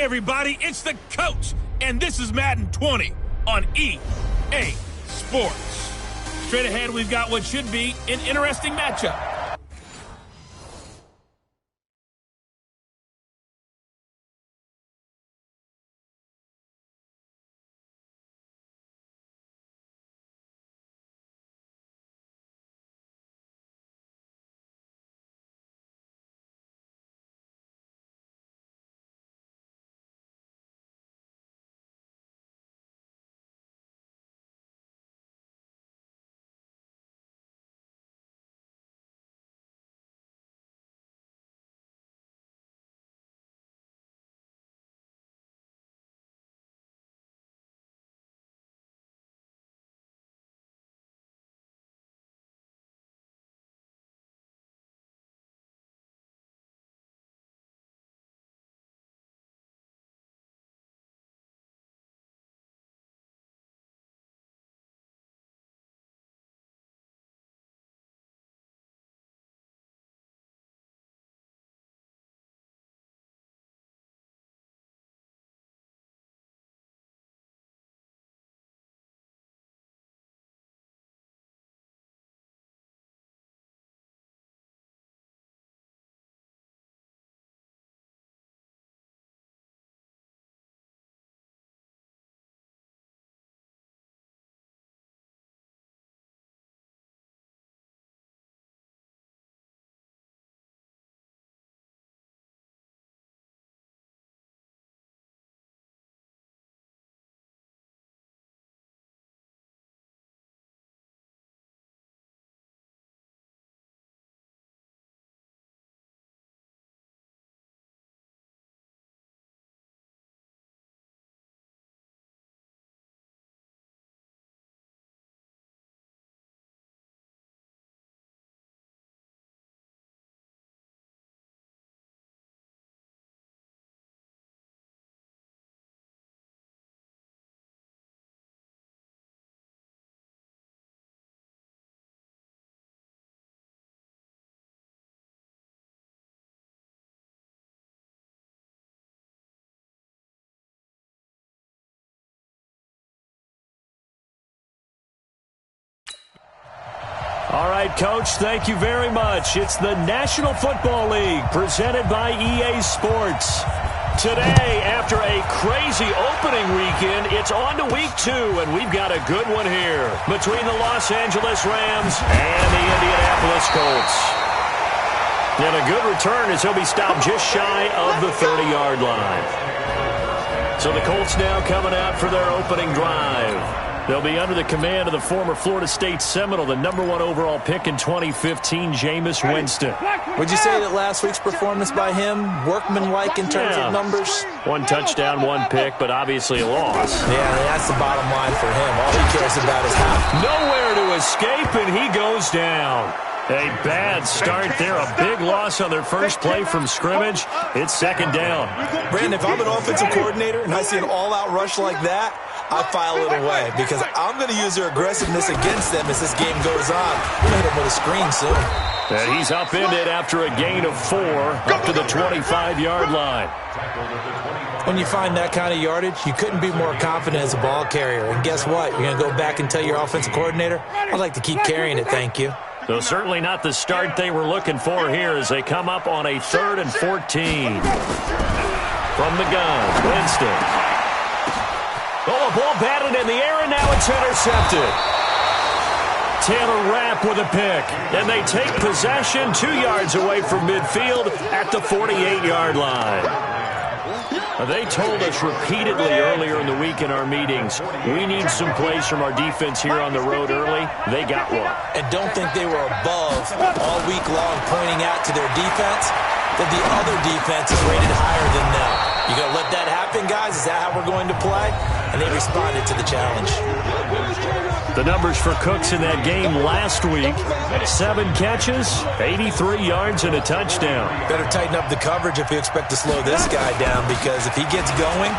Hey everybody, it's the coach, and this is Madden 20 on EA Sports. Straight ahead, we've got what should be an interesting matchup. All right, Coach, thank you very much. It's the National Football League presented by EA Sports. Today, after a crazy opening weekend, it's on to week 2, and we've got a good one here between the Los Angeles Rams and the Indianapolis Colts. And a good return as he'll be stopped just shy of the 30-yard line. So the Colts now coming out for their opening drive. They'll be under the command of the former Florida State Seminole, the #1 overall pick in 2015, Jameis Winston. Would you say that last week's performance by him, workmanlike in terms of numbers? 1 touchdown, 1 pick, but obviously a loss. Yeah, that's the bottom line for him. All he cares about is how. Nowhere to escape, and he goes down. A bad start there, a big loss on their first play from scrimmage. It's second down. Brandon, if I'm an offensive coordinator and I see an all-out rush like that, I file it away because I'm going to use their aggressiveness against them as this game goes on. We're going to hit him with a screen soon. And he's upended after a gain of 4 up to the 25-yard line. When you find that kind of yardage, you couldn't be more confident as a ball carrier. And guess what? You're going to go back and tell your offensive coordinator, I'd like to keep carrying it, thank you. So certainly not the start they were looking for here as they come up on a 3rd and 14. From the gun, Winston. Oh, a ball batted in the air, and now it's intercepted. Taylor Rapp with a pick, and they take possession 2 yards away from midfield at the 48-yard line. They told us repeatedly earlier in the week in our meetings, we need some plays from our defense here on the road early. They got one. And don't think they were above all week long pointing out to their defense that the other defense is rated higher than them. You going to let that happen, guys? Is that how we're going to play? and they responded to the challenge. The numbers for Cooks in that game last week: 7 catches, 83 yards, and a touchdown. Better tighten up the coverage if you expect to slow this guy down, because if he gets going,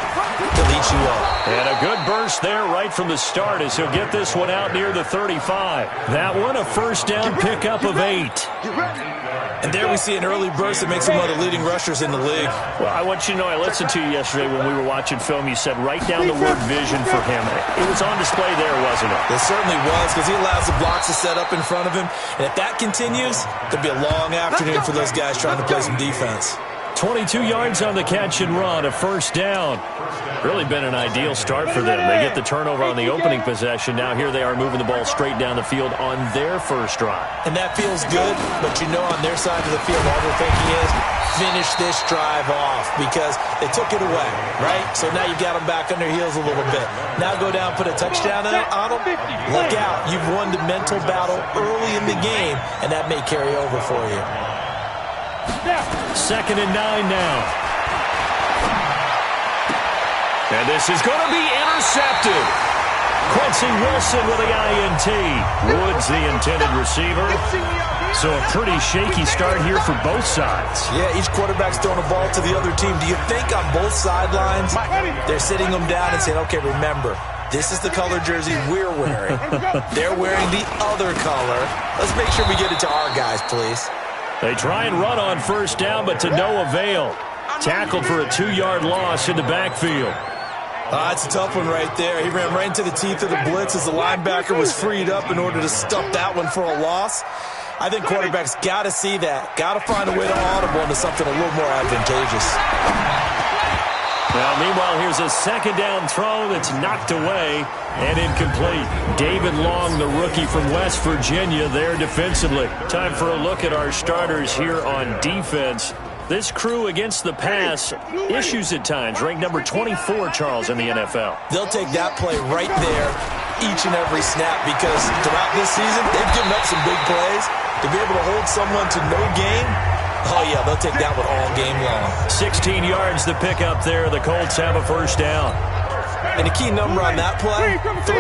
he'll eat you up. And a good burst there right from the start as he'll get this one out near the 35. That one a first down pickup of 8. And there we see an early burst that makes him one of the leading rushers in the league. Well, I want you to know, I listened to you yesterday when we were watching film. You said write down the word vision for him. It was on display there, wasn't it? It certainly was, because he allows the blocks to set up in front of him. And if that continues, there'll be a long afternoon for those guys trying to play some defense. 22 yards on the catch and run, a first down. Really been an ideal start for them. They get the turnover on the opening possession. Now here they are moving the ball straight down the field on their first drive. And that feels good, but you know on their side of the field all they're thinking is finish this drive off, because they took it away, right? So now you've got them back on their heels a little bit. Now go down, put a touchdown on them. Look out. You've won the mental battle early in the game, and that may carry over for you. 2nd and 9 now. And this is going to be intercepted. Quincy Wilson with the INT. Woods the intended receiver. So a pretty shaky start here for both sides. Yeah, each quarterback's throwing a ball to the other team. Do you think on both sidelines they're sitting them down and saying, okay, remember, this is the color jersey we're wearing. They're wearing the other color. Let's make sure we get it to our guys, please. They try and run on first down, but to no avail. Tackled for a 2-yard loss in the backfield. It's a tough one right there. He ran right into the teeth of the blitz as the linebacker was freed up in order to stuff that one for a loss. I think quarterbacks got to see that. Got to find a way to audible into something a little more advantageous. Well, meanwhile, here's a 2nd down throw that's knocked away and incomplete. David Long, the rookie from West Virginia, there defensively. Time for a look at our starters here on defense. This crew against the pass, issues at times, ranked number 24, Charles, in the NFL. They'll take that play right there each and every snap, because throughout this season, they've given up some big plays. To be able to hold someone to no gain, oh, yeah, they'll take that one all game long. 16 yards to pick up there. The Colts have a first down. And the key number on that play, 3.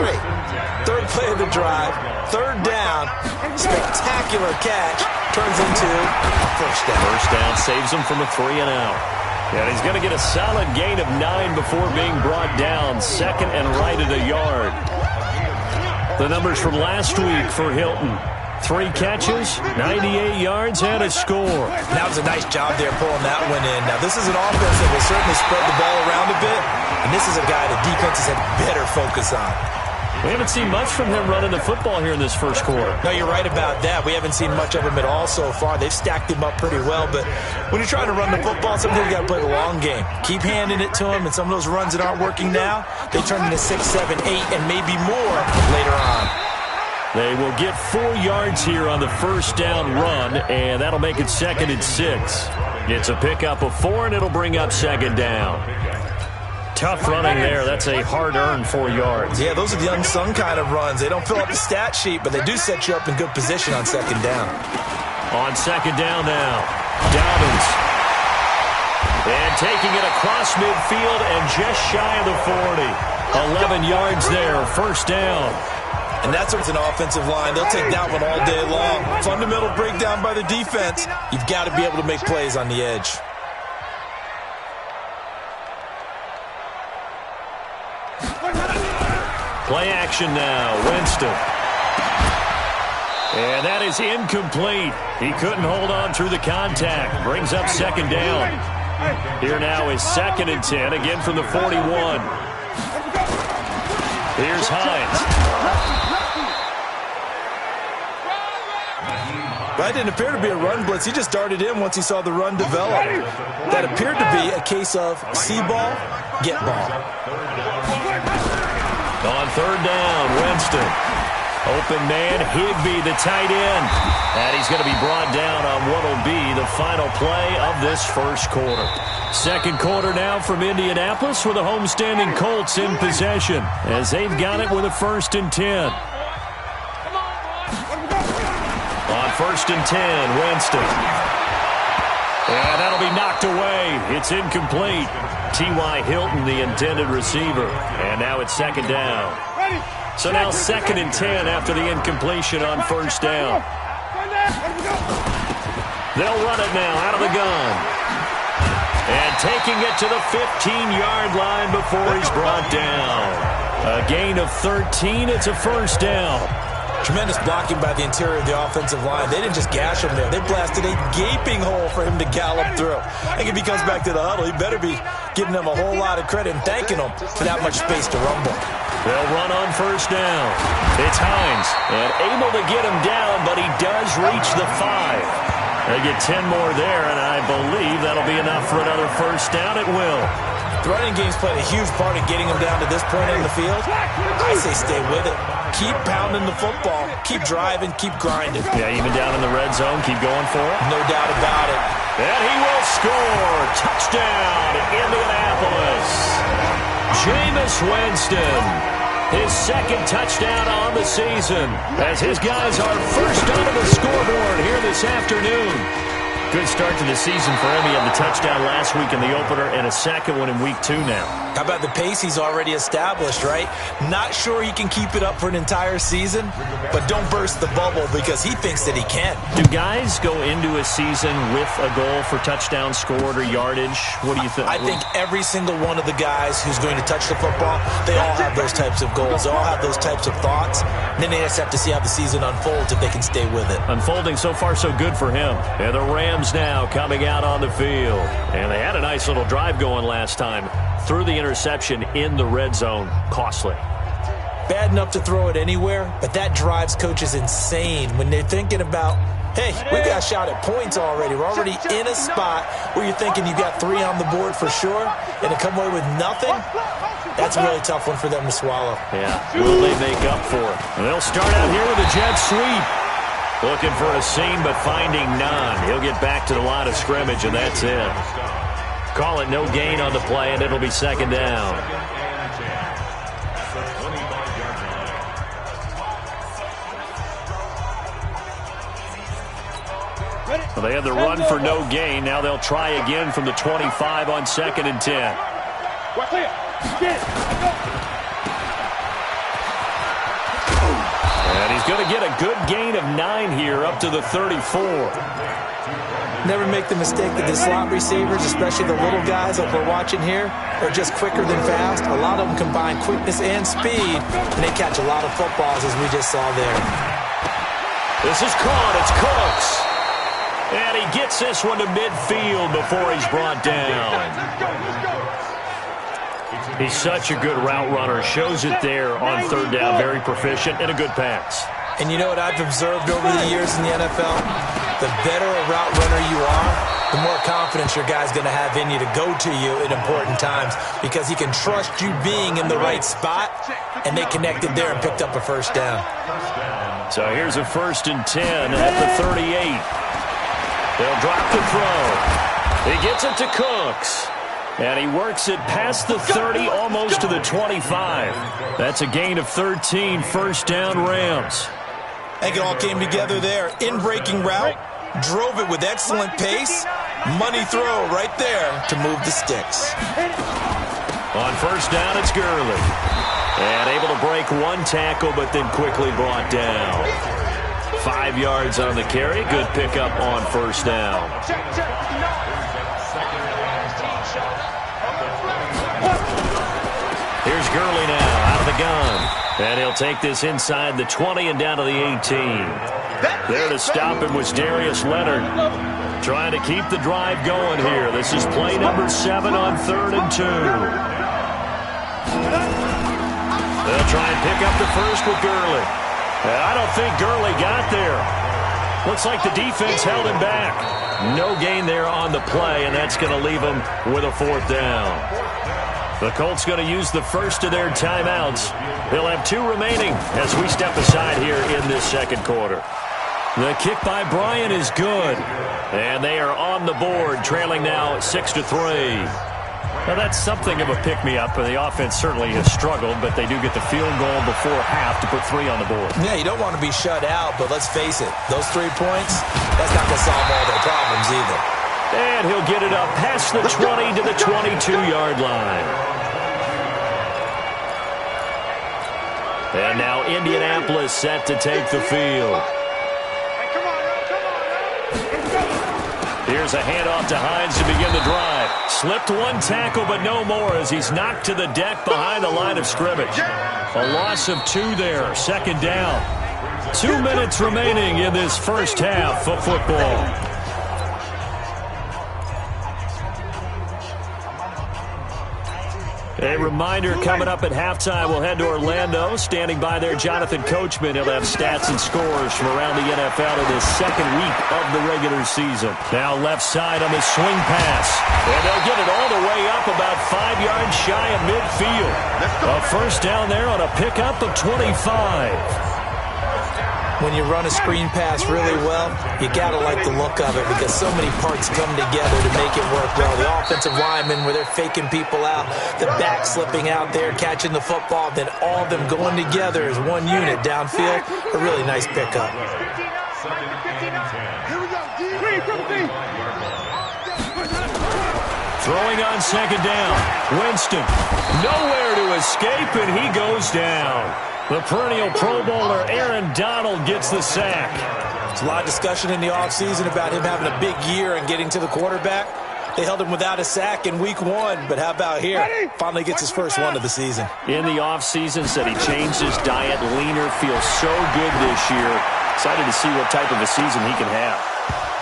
3rd play of the drive, 3rd down, spectacular catch, turns into a first down. First down saves him from a 3-and-out. And he's going to get a solid gain of 9 before being brought down. 2nd and right at a yard. The numbers from last week for Hilton: 3 catches, 98 yards, and a score. That was a nice job there pulling that one in. Now, this is an offense that will certainly spread the ball around a bit, and this is a guy that defenses have better focus on. We haven't seen much from him running the football here in this first quarter. No, you're right about that. We haven't seen much of him at all so far. They've stacked him up pretty well, but when you're trying to run the football, sometimes you got to play the long game. Keep handing it to him, and some of those runs that aren't working now, they turn into 6, 7, 8, and maybe more later on. They will get 4 yards here on the first down run, and that'll make it 2nd and 6. It's a pickup of 4, and it'll bring up 2nd down. Tough running there. That's a hard-earned 4 yards. Yeah, those are the unsung kind of runs. They don't fill up the stat sheet, but they do set you up in good position on 2nd down. On 2nd down now, Dobbins. And taking it across midfield and just shy of the 40. 11 yards there, first down. And that's what's an offensive line. They'll take that one all day long. Fundamental breakdown by the defense. You've got to be able to make plays on the edge. Play action now, Winston. And that is incomplete. He couldn't hold on through the contact. Brings up 2nd down. Here now is 2nd and 10, again from the 41. Here's Hines. That didn't appear to be a run blitz. He just darted in once he saw the run develop. That appeared to be a case of see ball, get ball. On 3rd down, Winston. Open man, Higbee, the tight end. And he's going to be brought down on what will be the final play of this first quarter. 2nd quarter now from Indianapolis with the homestanding Colts in possession as they've got it with a 1st and 10. On 1st and 10, Winston. And that'll be knocked away. It's incomplete. T.Y. Hilton, the intended receiver. And now it's second down. So now 2nd and 10 after the incompletion on first down. They'll run it now out of the gun. And taking it to the 15-yard line before he's brought down. A gain of 13. It's a first down. Tremendous blocking by the interior of the offensive line. They didn't just gash him there. They blasted a gaping hole for him to gallop through. I think if he comes back to the huddle, he better be giving them a whole lot of credit and thanking them for that much space to rumble. They'll run on first down. It's Hines, and able to get him down, but he does reach the 5. They get 10 more there, and I believe that'll be enough for another first down. It will. The running game's played a huge part in getting him down to this point in the field. I say stay with it. Keep pounding the football. Keep driving. Keep grinding. Yeah, even down in the red zone, keep going for it. No doubt about it. And he will score. Touchdown, Indianapolis. Jameis Winston, his 2nd touchdown on the season, as his guys are first onto the scoreboard here this afternoon. Good start to the season for him. He had the touchdown last week in the opener and a second one in week 2 now. How about the pace he's already established, right? Not sure he can keep it up for an entire season, but don't burst the bubble because he thinks that he can. Do guys go into a season with a goal for touchdown scored or yardage? What do you think? I think every single one of the guys who's going to touch the football, they all have those types of goals. They all have those types of thoughts. And then they just have to see how the season unfolds if they can stay with it. Unfolding so far so good for him. And the Rams now coming out on the field. And they had a nice little drive going last time. Threw the interception in the red zone. Costly. Bad enough to throw it anywhere, but that drives coaches insane when they're thinking about, hey, we've got a shot at points already. We're already in a spot where you're thinking you got 3 on the board for sure, and to come away with nothing, that's a really tough one for them to swallow. Yeah, will they make up for it? And they'll start out here with a jet sweep. Looking for a seam, but finding none. He'll get back to the line of scrimmage, and that's it. Call it no gain on the play, and it'll be second down. Well, they had the run for no gain. Now they'll try again from the 25 on 2nd and 10. And he's going to get a good gain of 9 here up to the 34. Never make the mistake that the slot receivers, especially the little guys like we're watching here, are just quicker than fast. A lot of them combine quickness and speed, and they catch a lot of footballs, as we just saw there. This is caught. It's Cooks. And he gets this one to midfield before he's brought down. He's such a good route runner. Shows it there on 3rd down. Very proficient and a good pass. And you know what I've observed over the years in the NFL? The better a route runner you are, the more confidence your guy's going to have in you to go to you at important times because he can trust you being in the right spot, and they connected there and picked up a first down. So here's a 1st and 10 at the 38. They'll drop the throw. He gets it to Cooks. And he works it past the 30, almost to the 25. That's a gain of 13, first down Rams. I think it all came together there. In-breaking route, drove it with excellent pace. Money throw right there to move the sticks. On first down, it's Gurley. And able to break 1 tackle, but then quickly brought down. 5 yards on the carry. Good pickup on first down. Here's Gurley now out of the gun. And he'll take this inside the 20 and down to the 18. There to stop him was Darius Leonard. Trying to keep the drive going here. This is play number 7 on 3rd and 2. They'll try and pick up the first with Gurley. I don't think Gurley got there. Looks like the defense held him back. No gain there on the play, and that's going to leave him with a 4th down. The Colts going to use the first of their timeouts. They'll have 2 remaining as we step aside here in this 2nd quarter. The kick by Bryant is good. And they are on the board, trailing now 6-3. Now that's something of a pick-me-up, and the offense certainly has struggled, but they do get the field goal before half to put 3 on the board. Yeah, you don't want to be shut out, but let's face it, those 3 points, that's not going to solve all their problems either. And he'll get it up past the 20 to the 22-yard line. And now Indianapolis set to take the field. Here's a handoff to Hines to begin the drive. Slipped one tackle, but no more as he's knocked to the deck behind the line of scrimmage. A loss of 2 there, second down. 2 minutes remaining in this first half of football. A reminder, coming up at halftime, we'll head to Orlando. Standing by there, Jonathan Coachman. He'll have stats and scores from around the NFL in this second week of the regular season. Now left side on the swing pass. And they'll get it all the way up about 5 yards shy of midfield. A first down there on a pickup of 25. When you run a screen pass really well, you got to like the look of it because so many parts come together to make it work well. The offensive linemen, where they're faking people out, the back slipping out there, catching the football, then all of them going together as one unit downfield. A really nice pickup. Throwing on second down. Winston, nowhere to escape, and he goes down. The perennial Pro Bowler Aaron Donald gets the sack. There's a lot of discussion in the offseason about him having a big year and getting to the quarterback. They held him without a sack in week 1, but how about here? Finally gets his first one of the season. In the offseason, said he changed his diet, leaner, feels so good this year. Excited to see what type of a season he can have.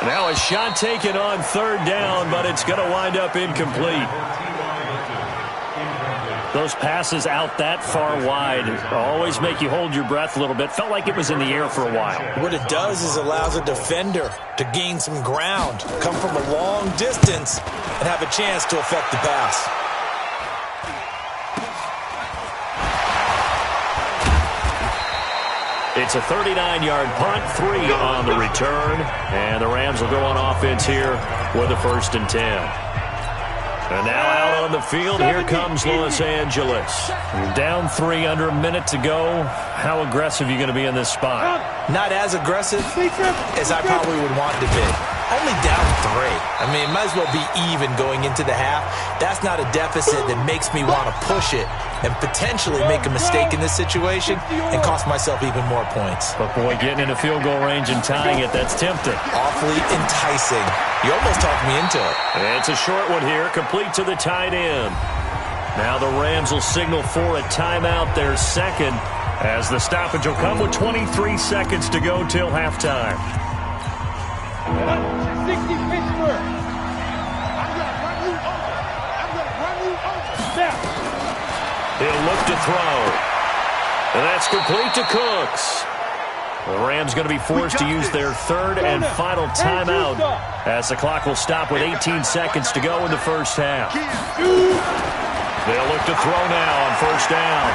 Now a shot taken on third down, but it's going to wind up incomplete. Those passes out that far wide always make you hold your breath a little bit. Felt like it was in the air for a while. What it does is allows a defender to gain some ground, come from a long distance, and have a chance to affect the pass. It's a 39-yard punt, 3 on the return, and the Rams will go on offense here with a 1st and 10. And now out on the field, here comes Los Angeles. Down 3, under a minute to go. How aggressive are you going to be in this spot? Not as aggressive as I probably would want to be. Only down 3. I mean, it might as well be even going into the half. That's not a deficit that makes me want to push it and potentially make a mistake in this situation and cost myself even more points. But, boy, getting in a field goal range and tying it, that's tempting. Awfully enticing. You almost talked me into it. And it's a short one here, complete to the tight end. Now the Rams will signal for a timeout, their second, as the stoppage will come with 23 seconds to go till halftime. 60 Pittsburgh. I'm going to run you over. I'm going to run you over. Step. He'll look to throw. And that's complete to Cooks. The Rams going to be forced to use their third and final timeout as the clock will stop with 18 seconds to go in the first half. They'll look to throw now on first down.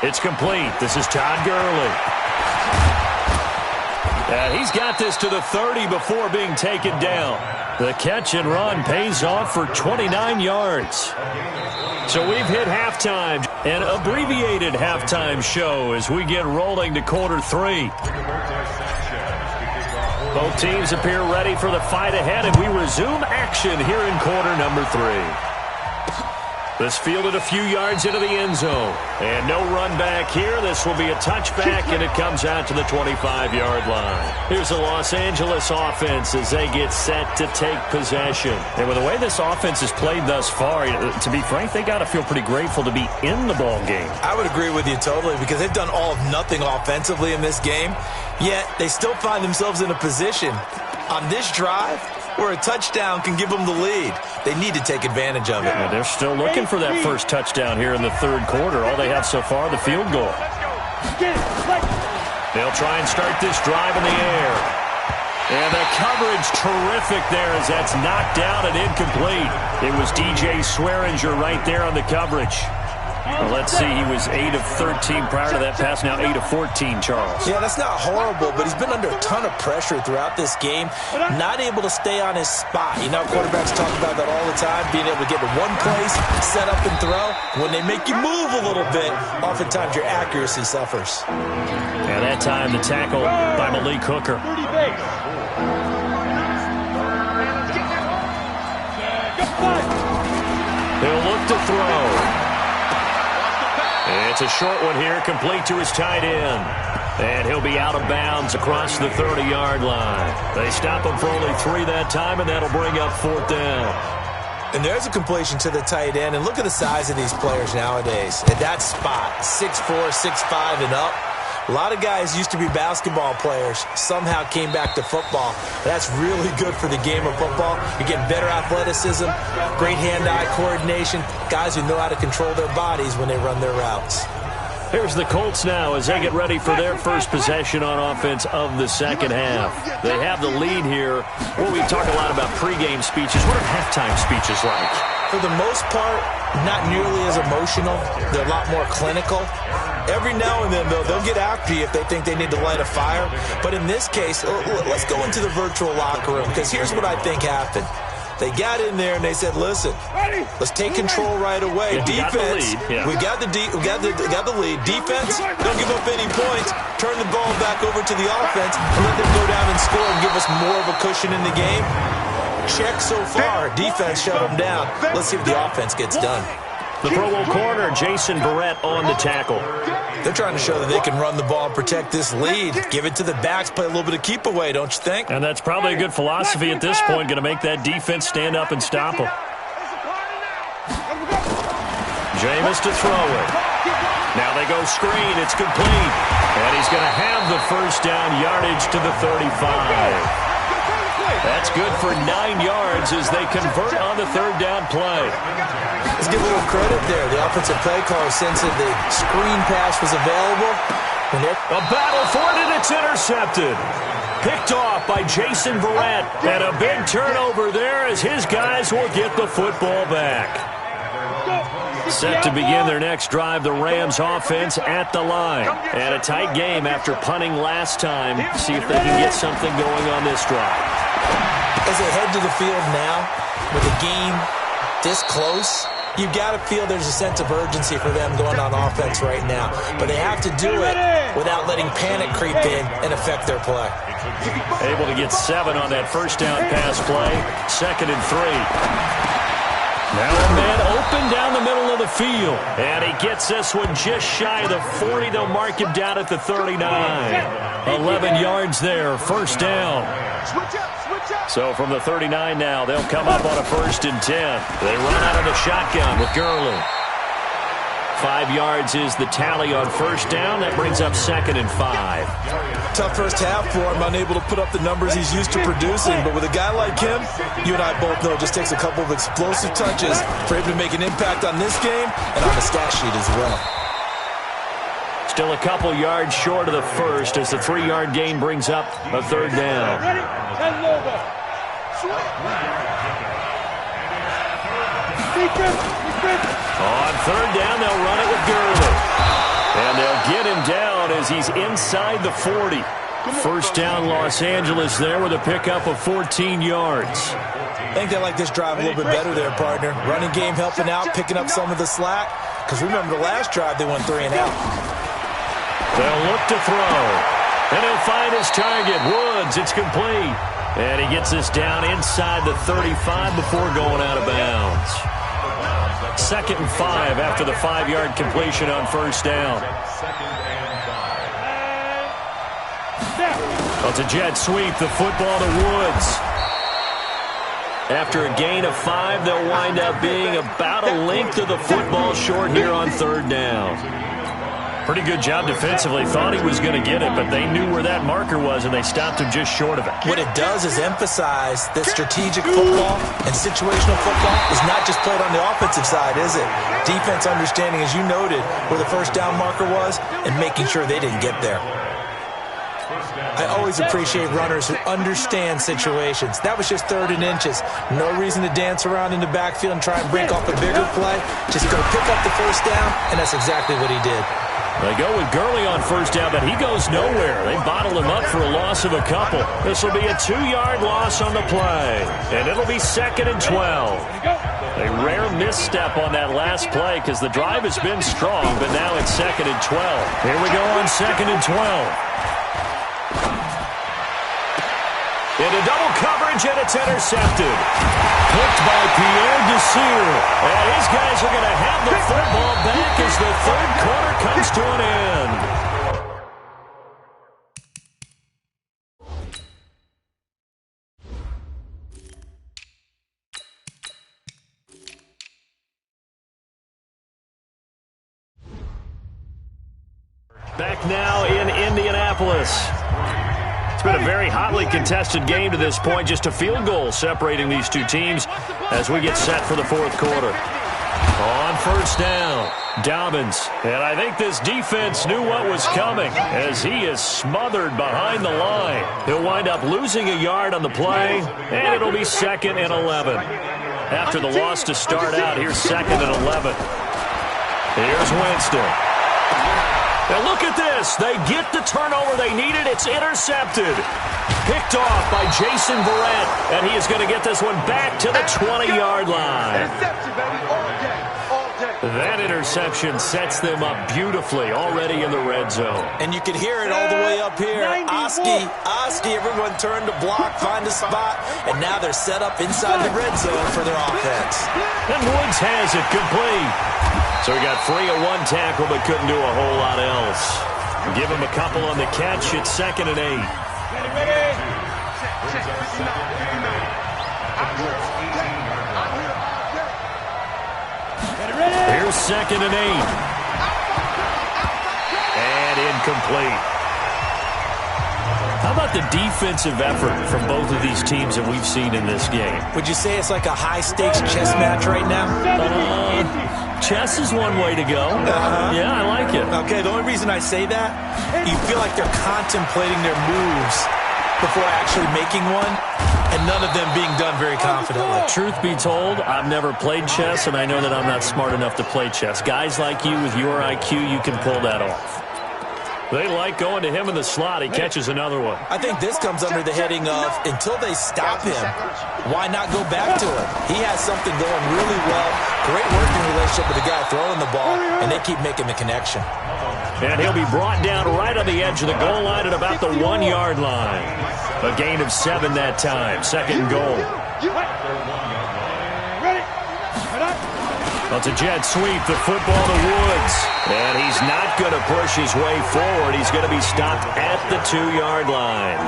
It's complete. This is Todd Gurley. He's got this to the 30 before being taken down. The catch and run pays off for 29 yards. So we've hit halftime, an abbreviated halftime show as we get rolling to quarter 3. Both teams appear ready for the fight ahead, and we resume action here in quarter number 3. This fielded a few yards into the end zone. And no run back here. This will be a touchback, and it comes out to the 25-yard line. Here's the Los Angeles offense as they get set to take possession. And with the way this offense has played thus far, to be frank, they got to feel pretty grateful to be in the ball game. I would agree with you totally because they've done all of nothing offensively in this game, yet they still find themselves in a position on this drive where a touchdown can give them the lead. They need to take advantage of it. And they're still looking for that first touchdown here in the third quarter. All they have so far, the field goal. They'll try and start this drive in the air. And the coverage terrific there as that's knocked down and incomplete. It was DJ Swearinger right there on the coverage. Well, let's see. He was 8 of 13 prior to that pass. Now 8 of 14, Charles. Yeah, that's not horrible, but he's been under a ton of pressure throughout this game. Not able to stay on his spot. You know, quarterbacks talk about that all the time, being able to get to one place, set up and throw. When they make you move a little bit, oftentimes your accuracy suffers. And that time, the tackle by Malik Hooker. He'll look to throw. It's a short one here, complete to his tight end. And he'll be out of bounds across the 30-yard line. They stop him for only 3 that time, and that'll bring up 4th down. And there's a completion to the tight end. And look at the size of these players nowadays. At that spot, 6'4", 6'5", and up. A lot of guys used to be basketball players, somehow came back to football. That's really good for the game of football. You're getting better athleticism, great hand-eye coordination, guys who know how to control their bodies when they run their routes. Here's the Colts now as they get ready for their first possession on offense of the second half. They have the lead here. Well, we talk a lot about pregame speeches. What are halftime speeches like? For the most part, not nearly as emotional. They're a lot more clinical. Every now and then, though, they'll get after you if they think they need to light a fire. But in this case, let's go into the virtual locker room, because here's what I think happened. They got in there and they said, listen, let's take control right away. Yeah, Defense, we got the lead. Defense, don't give up any points. Turn the ball back over to the offense and let them go down and score and give us more of a cushion in the game. Check so far. Defense shut them down. Let's see if the offense gets done. The Pro Bowl corner, Jason Barrett, on the tackle. They're trying to show that they can run the ball and protect this lead. Give it to the backs, play a little bit of keep away, don't you think? And that's probably a good philosophy at this point, going to make that defense stand up and stop them. Jameis to throw it. Now they go screen. It's complete. And he's going to have the first down yardage to the 35. That's good for 9 yards as they convert on the 3rd down play. Let's give a little credit there. The offensive play caller sensed that the screen pass was available. A battle for it, and it's intercepted. Picked off by Jason Barrett. And a big turnover there as his guys will get the football back. Set to begin their next drive, the Rams offense at the line. And a tight game after punting last time. See if they can get something going on this drive. As they head to the field now, with the game this close, you've got to feel there's a sense of urgency for them going on offense right now. But they have to do it without letting panic creep in and affect their play. Able to get 7 on that first down pass play. 2nd and 3. Now a man open down the middle of the field. And he gets this one just shy of the 40. They'll mark him down at the 39. 11 yards there, first down. So from the 39 now, they'll come up on a 1st and 10. They run out of the shotgun with Gurley. 5 yards is the tally on first down. That brings up 2nd and 5. Tough first half for him, unable to put up the numbers he's used to producing. But with a guy like him, you and I both know it just takes a couple of explosive touches for him to make an impact on this game and on the stat sheet as well. Still a couple yards short of the first as the 3-yard gain brings up a 3rd down. On 3rd down, they'll run it with Gurley. And they'll get him down as he's inside the 40. First down, Los Angeles there with a pickup of 14 yards. I think they like this drive a little bit better there, partner. Running game helping out, picking up some of the slack. Because remember the last drive, they went 3 and out. They'll look to throw. And he'll find his target, Woods. It's complete. And he gets this down inside the 35 before going out of bounds. 2nd and 5 after the 5-yard completion on first down. Well, it's a jet sweep, the football to Woods. After a gain of 5, they'll wind up being about a length of the football short here on 3rd down. Pretty good job defensively. Thought he was going to get it, but they knew where that marker was, and they stopped him just short of it. What it does is emphasize that strategic football and situational football is not just played on the offensive side, is it? Defense understanding, as you noted, where the first down marker was and making sure they didn't get there. I always appreciate runners who understand situations. That was just 3rd and inches. No reason to dance around in the backfield and try and break off a bigger play. Just go pick up the first down, and that's exactly what he did. They go with Gurley on first down, but he goes nowhere. They bottle him up for a loss of a couple. This will be a 2-yard loss on the play, and it'll be 2nd and 12. A rare misstep on that last play because the drive has been strong, but now it's 2nd and 12. Here we go on 2nd and 12. Into double coverage, and it's intercepted. Picked by Pierre Desir. And his guys are going to have the football back as the 3rd quarter comes to an end. Back now in Indianapolis. It's been a very hotly contested game to this point. Just a field goal separating these two teams as we get set for the 4th quarter. On first down, Dobbins. And I think this defense knew what was coming as he is smothered behind the line. He'll wind up losing a yard on the play, and it'll be 2nd and 11. After the loss to start out, here's 2nd and 11. Here's Winston. Now look at this. They get the turnover they needed. It's intercepted. Picked off by Jason Verrett. And he is going to get this one back to the 20-yard line. That interception sets them up beautifully already in the red zone. And you can hear it all the way up here. Oski, everyone turned to block, find a spot, and now they're set up inside the red zone for their offense. And Woods has it complete. So he got free of one tackle but couldn't do a whole lot else. Give him a couple on the catch. It's 2nd and 8. Here's 2nd and 8. And incomplete. How about the defensive effort from both of these teams that we've seen in this game? Would you say it's like a high-stakes chess match right now? Chess is one way to go. Yeah, I like it. Okay, the only reason I say that, you feel like they're contemplating their moves before actually making one, and none of them being done very confidently. Truth be told, I've never played chess, and I know that I'm not smart enough to play chess. Guys like you with your IQ, you can pull that off. They like going to him in the slot. He catches another one. I think this comes under the heading of, until they stop him, why not go back to him? He has something going really well. Great working relationship with the guy throwing the ball, and they keep making the connection. And he'll be brought down right on the edge of the goal line at about the 1-yard line. A gain of 7 that time. 2nd and goal. Well, it's a jet sweep, the football to Woods. And he's not going to push his way forward. He's going to be stopped at the 2-yard line.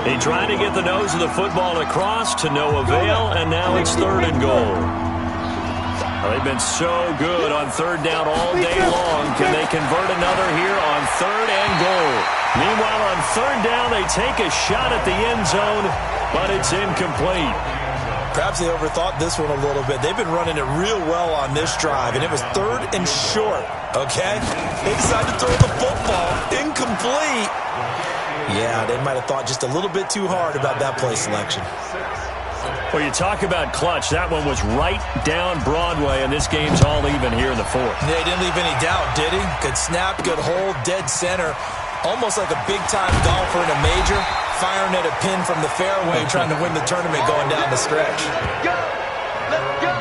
He tried to get the nose of the football across to no avail, and now it's 3rd and goal. Well, they've been so good on 3rd down all day long. Can they convert another here on 3rd and goal? Meanwhile, on 3rd down, they take a shot at the end zone, but it's incomplete. Perhaps they overthought this one a little bit. They've been running it real well on this drive, and it was 3rd and short, okay? They decided to throw the football. Incomplete. Yeah, they might have thought just a little bit too hard about that play selection. Well, you talk about clutch. That one was right down Broadway, and this game's all even here in the 4th. Yeah, he didn't leave any doubt, did he? Good snap, good hold, dead center. Almost like a big-time golfer in a major, firing at a pin from the fairway, trying to win the tournament going down the stretch. Let's go.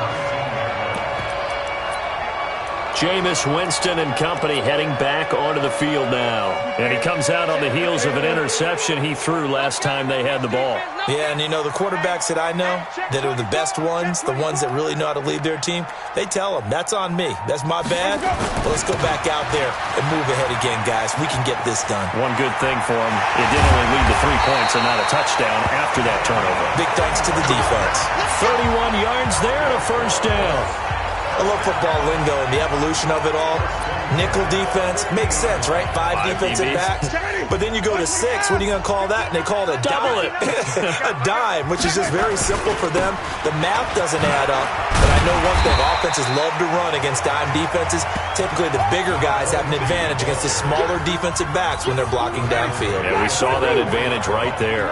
Jameis Winston and company heading back onto the field now. And he comes out on the heels of an interception he threw last time they had the ball. Yeah, and you know, the quarterbacks that I know that are the best ones, the ones that really know how to lead their team, they tell them, that's on me. That's my bad. Well, let's go back out there and move ahead again, guys. We can get this done. One good thing for him, it did only lead to 3 points and not a touchdown after that turnover. Big thanks to the defense. 31 yards there and a first down. I love football lingo and the evolution of it all. Nickel defense makes sense, right? Five defensive backs. But then you go to 6. What are you going to call that? And they call it a Double dime. A dime, which is just very simple for them. The math doesn't add up. But I know one thing. Offenses love to run against dime defenses. Typically, the bigger guys have an advantage against the smaller defensive backs when they're blocking downfield. Yeah, we saw that advantage right there.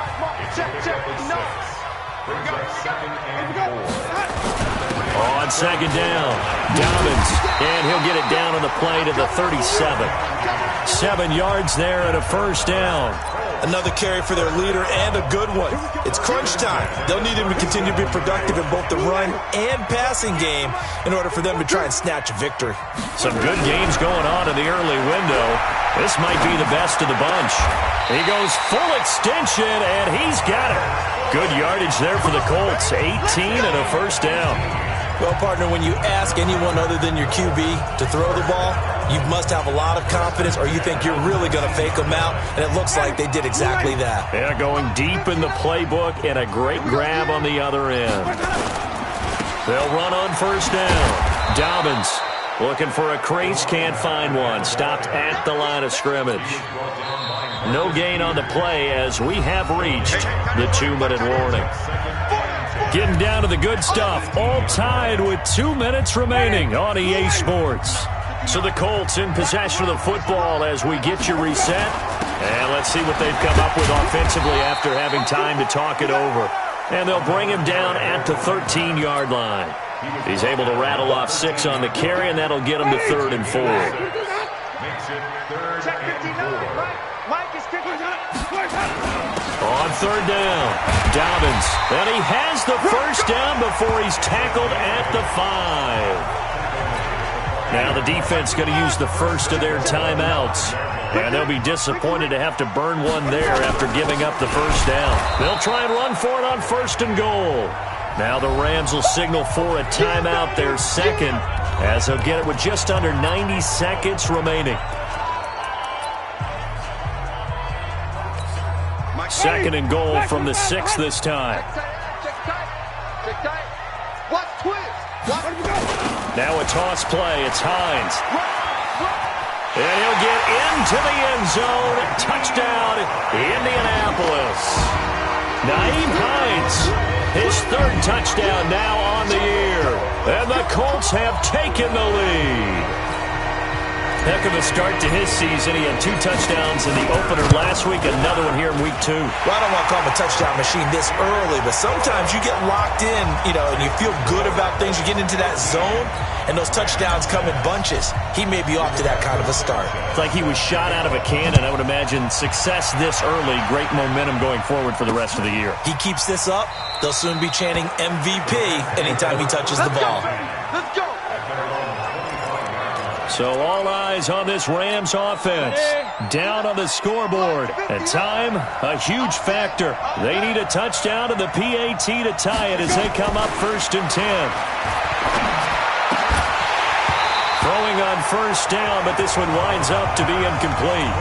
On second down, Dobbins, and he'll get it down on the play to the 37. 7 yards there and a first down. Another carry for their leader and a good one. It's crunch time. They'll need him to continue to be productive in both the run and passing game in order for them to try and snatch a victory. Some good games going on in the early window. This might be the best of the bunch. He goes full extension, and he's got it. Good yardage there for the Colts. 18 and a first down. Well, partner, when you ask anyone other than your QB to throw the ball, you must have a lot of confidence or you think you're really going to fake them out, and it looks like they did exactly that. Yeah, going deep in the playbook and a great grab on the other end. They'll run on first down. Dobbins looking for a crease, can't find one. Stopped at the line of scrimmage. No gain on the play as we have reached the 2-minute warning. Getting down to the good stuff, all tied with 2 minutes remaining on EA Sports. So the Colts in possession of the football as we get you reset. And let's see what they've come up with offensively after having time to talk it over. And they'll bring him down at the 13-yard line. He's able to rattle off 6 on the carry, and that'll get him to 3rd and 4. On third down, Dobbins, and he has the first down before he's tackled at the 5. Now the defense going to use the first of their timeouts, and they'll be disappointed to have to burn one there after giving up the first down. They'll try and run for it on 1st and goal. Now the Rams will signal for a timeout, their second, as they'll get it with just under 90 seconds remaining. 2nd and goal from the 6 this time. Now a toss play. It's Hines. And he'll get into the end zone. Touchdown, Indianapolis. Naeem Hines, his 3rd touchdown now on the year. And the Colts have taken the lead. Heck of a start to his season. He had 2 touchdowns in the opener last week, another one here in week 2. Well, I don't want to call him a touchdown machine this early, but sometimes you get locked in, and you feel good about things. You get into that zone, and those touchdowns come in bunches. He may be off to that kind of a start. It's like he was shot out of a cannon. I would imagine success this early, great momentum going forward for the rest of the year. He keeps this up, they'll soon be chanting MVP anytime he touches the ball. Let's go. So all eyes on this Rams offense. Down on the scoreboard. At time, a huge factor. They need a touchdown and the PAT to tie it as they come up 1st and 10. Throwing on first down, but this one winds up to be incomplete.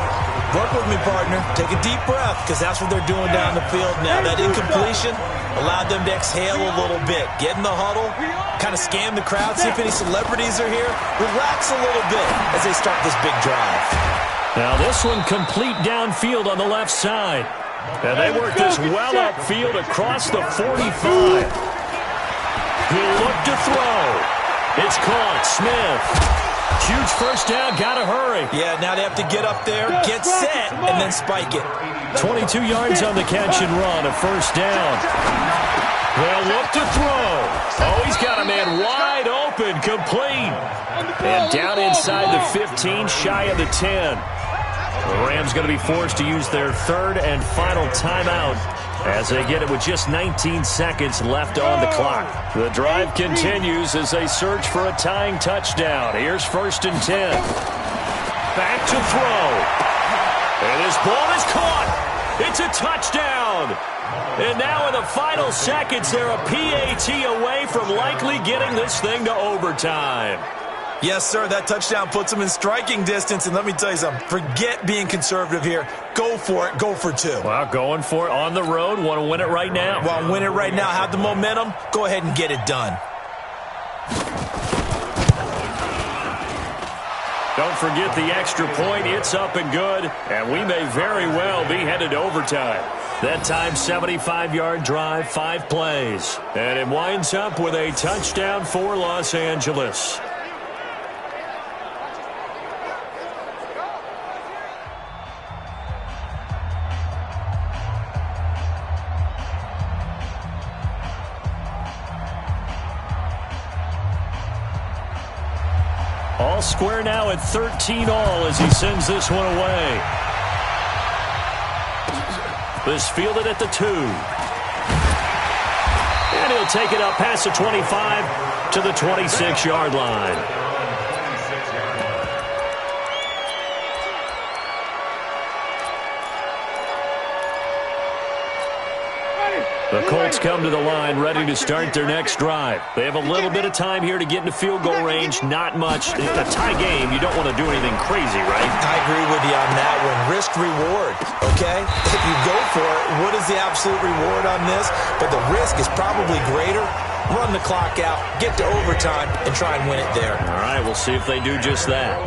Work with me, partner. Take a deep breath, because that's what they're doing down the field now. That incompletion allowed them to exhale a little bit. Get in the huddle, kind of scan the crowd, see if any celebrities are here. Relax a little bit as they start this big drive. Now this one complete downfield on the left side. And they work this well upfield across the 45. He'll look to throw. It's caught. Smith. Huge first down, gotta hurry. Yeah, now they have to get up there, get set, and then spike it. 22 yards on the catch and run, a first down. They'll look to throw. Oh, he's got a man wide open, complete. And down inside the 15, shy of the 10. The Rams going to be forced to use their 3rd and final timeout as they get it with just 19 seconds left on the clock. The drive continues as they search for a tying touchdown. Here's 1st and 10. Back to throw. And his ball is caught. It's a touchdown. And now in the final seconds, they're a PAT away from likely getting this thing to overtime. Yes, sir, that touchdown puts them in striking distance. And let me tell you something, forget being conservative here. Go for it. Go for 2. Well, going for it on the road. Want to win it right now? Want to win it right now. Have the momentum. Go ahead and get it done. Don't forget the extra point. It's up and good, and we may very well be headed to overtime. That time, 75-yard drive, 5 plays. And it winds up with a touchdown for Los Angeles. All square now at 13 all as he sends this one away. This fielded at the 2. And he'll take it up past the 25 to the 26-yard line. The Colts come to the line ready to start their next drive. They have a little bit of time here to get into field goal range. Not much. In a tie game, you don't want to do anything crazy, right? I agree with you on that one. Risk-reward, okay? If you go for it, what is the absolute reward on this? But the risk is probably greater. Run the clock out, get to overtime, and try and win it there. All right, we'll see if they do just that.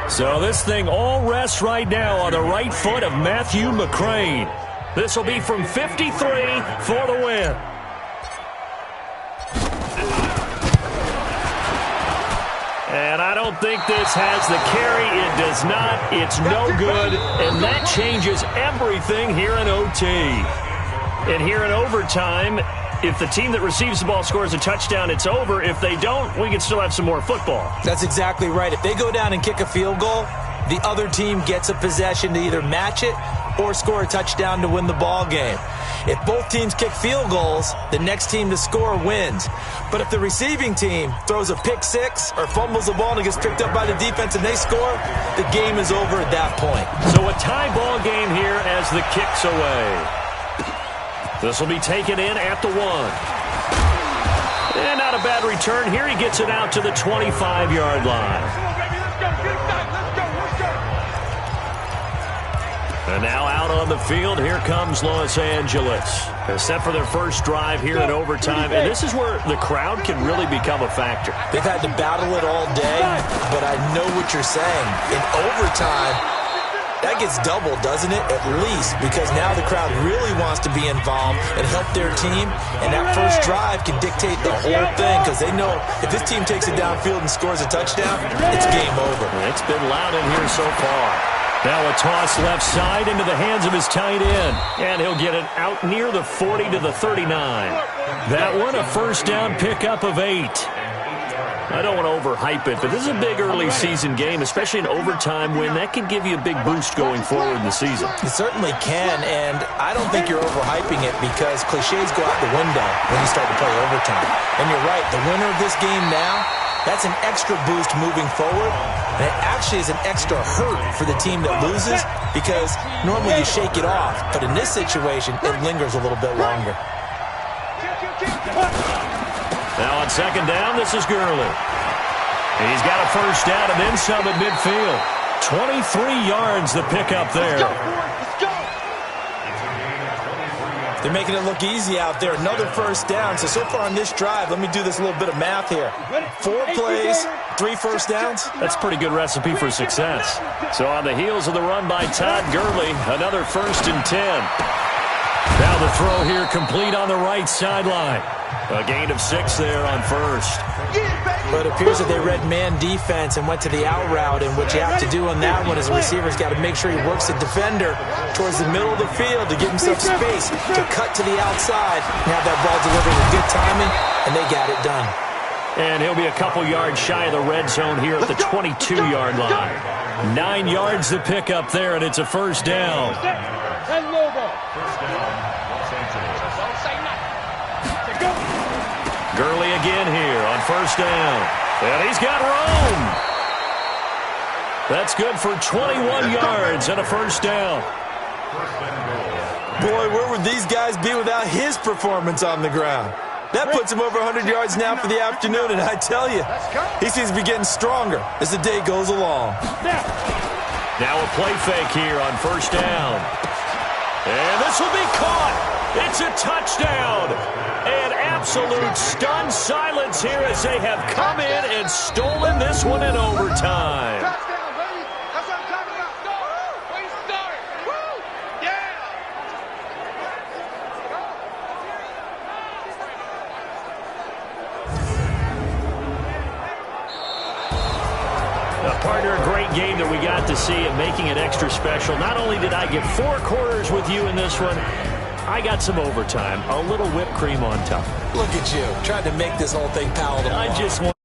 So this thing all rests right now on the right foot of Matthew McCrane. This will be from 53 for the win. And I don't think this has the carry. It does not. It's no good. And that changes everything here in OT. And here in overtime, if the team that receives the ball scores a touchdown, it's over. If they don't, we can still have some more football. That's exactly right. If they go down and kick a field goal, the other team gets a possession to either match it or score a touchdown to win the ball game. If both teams kick field goals, the next team to score wins. But if the receiving team throws a pick six or fumbles the ball and it gets picked up by the defense and they score, the game is over at that point. So a tie ball game here as the kick's away. This will be taken in at the 1. And not a bad return. Here he gets it out to the 25-yard line. And now out on the field, here comes Los Angeles. Set for their first drive here in overtime. And this is where the crowd can really become a factor. They've had to battle it all day, but I know what you're saying. In overtime, that gets doubled, doesn't it? At least, because now the crowd really wants to be involved and help their team. And that first drive can dictate the whole thing because they know if this team takes it downfield and scores a touchdown, it's game over. It's been loud in here so far. Now a toss left side into the hands of his tight end. And he'll get it out near the 40 to the 39. That one a first down pickup of 8. I don't want to overhype it, but this is a big early season game, especially an overtime win. That can give you a big boost going forward in the season. It certainly can, and I don't think you're overhyping it because cliches go out the window when you start to play overtime. And you're right, the winner of this game now, that's an extra boost moving forward, and it actually is an extra hurt for the team that loses because normally you shake it off, but in this situation, it lingers a little bit longer. Now on second down, this is Gurley. He's got a first down and then some at midfield. 23 yards the pickup there. They're making it look easy out there. Another first down. So far on this drive, let me do this little bit of math here. 4 plays, 3 first downs. That's a pretty good recipe for success. So on the heels of the run by Todd Gurley, another 1st and 10. Now the throw here complete on the right sideline. A gain of 6 there on first. But it appears that they read man defense and went to the out route, and what you have to do on that one is the receiver's got to make sure he works the defender towards the middle of the field to give himself space to cut to the outside and have that ball delivered with good timing, and they got it done. And he'll be a couple yards shy of the red zone here at the 22-yard line. 9 yards to pick up there, and it's a first down. Gurley again here on first down. And he's got room. That's good for 21 yards and a first down. Boy, where would these guys be without his performance on the ground? That puts him over 100 yards now for the afternoon, and I tell you, he seems to be getting stronger as the day goes along. Now a play fake here on first down. And this will be caught. It's a touchdown. An absolute stunned silence here as they have come in and stolen this one in overtime. Touchdown, baby. That's what I'm talking about. We started. Woo! Yeah! Partner, a great game that we got to see and making it extra special. Not only did I get 4 quarters with you in this one, I got some overtime, a little whipped cream on top. Look at you, trying to make this whole thing palatable. I just want